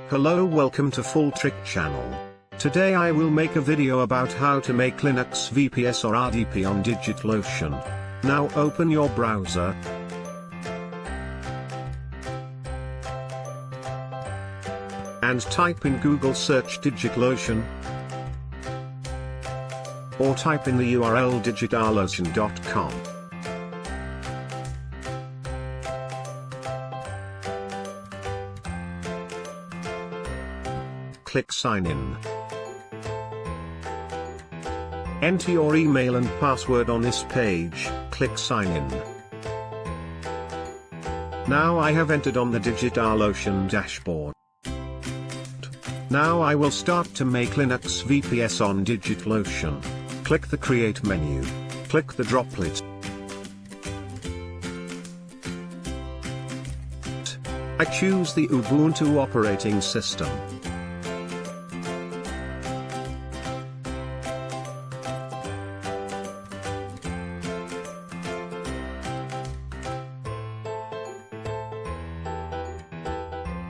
Hello, welcome to Full Trick channel. Today I will make a video about how to make Linux VPS or RDP on Digitalocean. Now open your browser. And type in Google search Digitalocean. Or type in the URL digitalocean.com. Click sign in. Enter your email and password on this page, click sign in. Now I have entered on the Digitalocean dashboard. Now I will start to make Linux VPS on Digitalocean. Click the create menu. Click the droplet. I choose the Ubuntu operating system.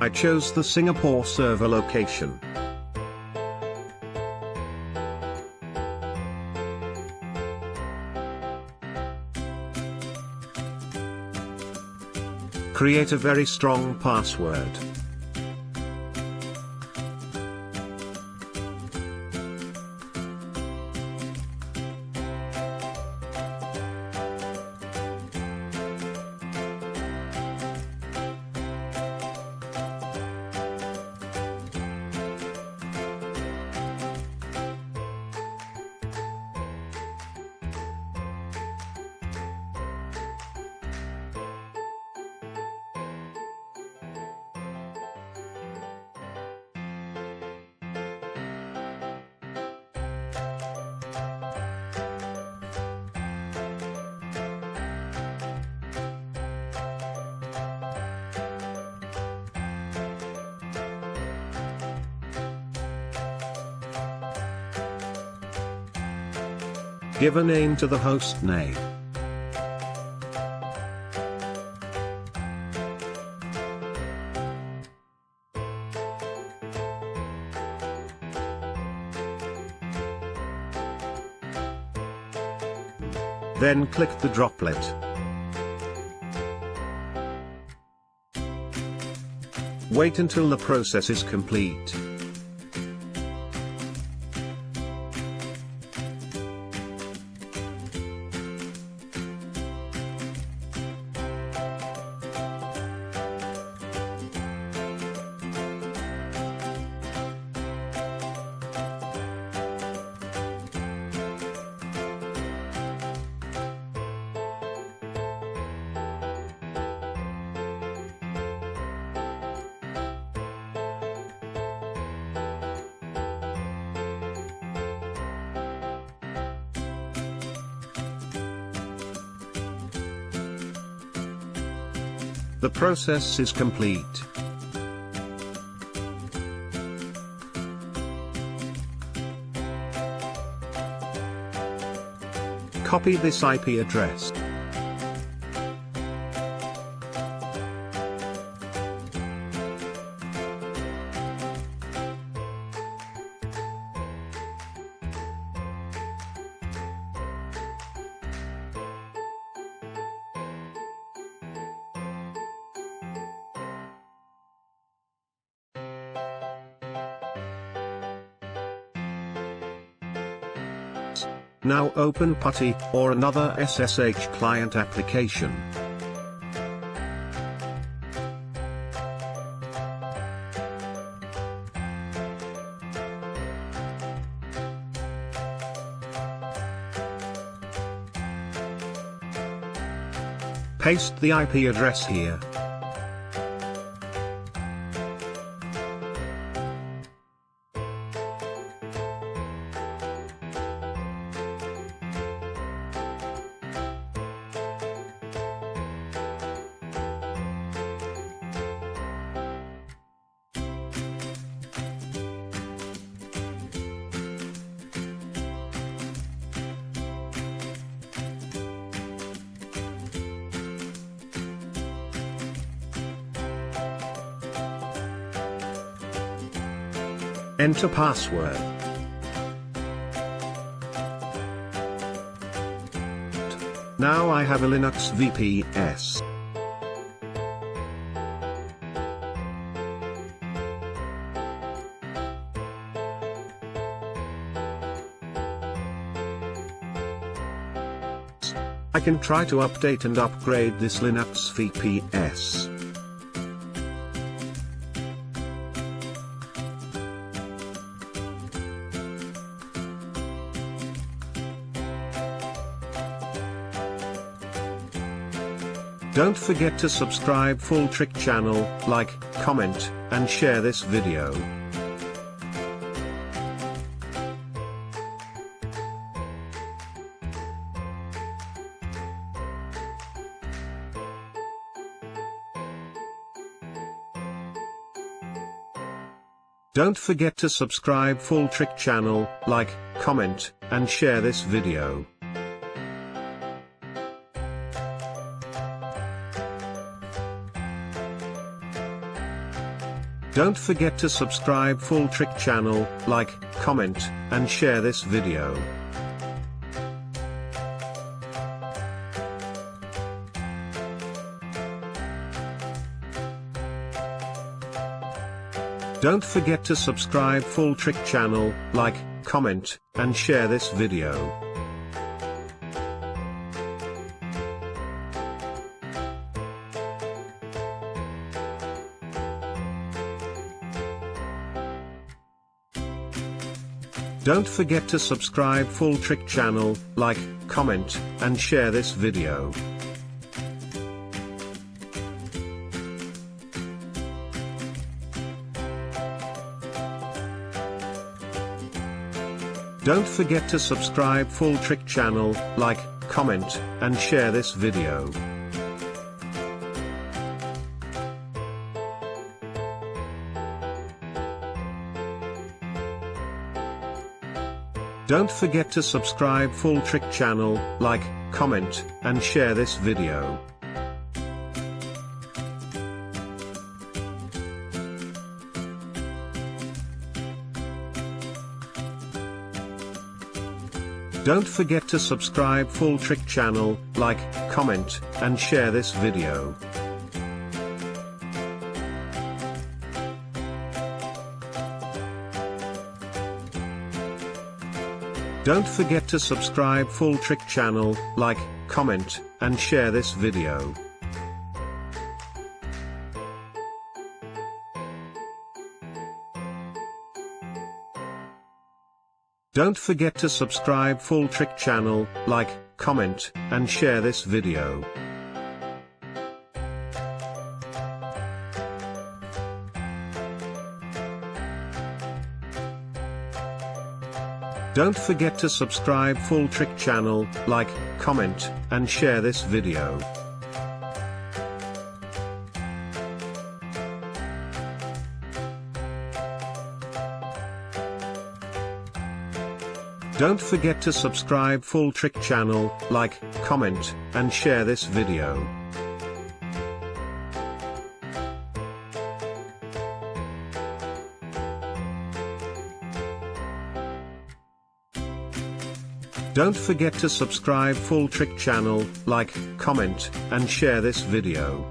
I chose the Singapore server location. Create a very strong password. Give a name to the host name. Then click the droplet. Wait until the process is complete. The process is complete. Copy this IP address. Now open PuTTY, or another SSH client application. Paste the IP address here. Enter password. Now I have a Linux VPS. I can try to update and upgrade this Linux VPS. Don't forget to subscribe Full Trick channel, like, comment, and share this video. Don't forget to subscribe Full Trick channel, like, comment, and share this video. Don't forget to subscribe Full Trick channel, like, comment, and share this video. Don't forget to subscribe Full Trick channel, like, comment, and share this video. Don't forget to subscribe Full Trick channel, like, comment, and share this video. Don't forget to subscribe Full Trick channel, like, comment, and share this video. Don't forget to subscribe Full Trick channel, like, comment, and share this video. Don't forget to subscribe Full Trick channel, like, comment, and share this video. Don't forget to subscribe Full Trick channel, like, comment, and share this video. Don't forget to subscribe Full Trick channel, like, comment, and share this video. Don't forget to subscribe Full Trick channel, like, comment, and share this video. Don't forget to subscribe Full Trick channel, like, comment, and share this video. Don't forget to subscribe Full Trick channel, like, comment, and share this video.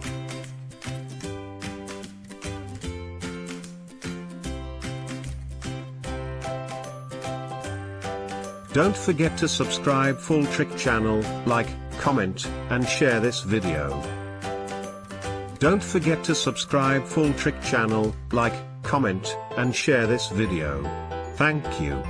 Don't forget to subscribe Full Trick channel, like, comment, and share this video. Don't forget to subscribe Full Trick channel, like, comment, and share this video. Thank you.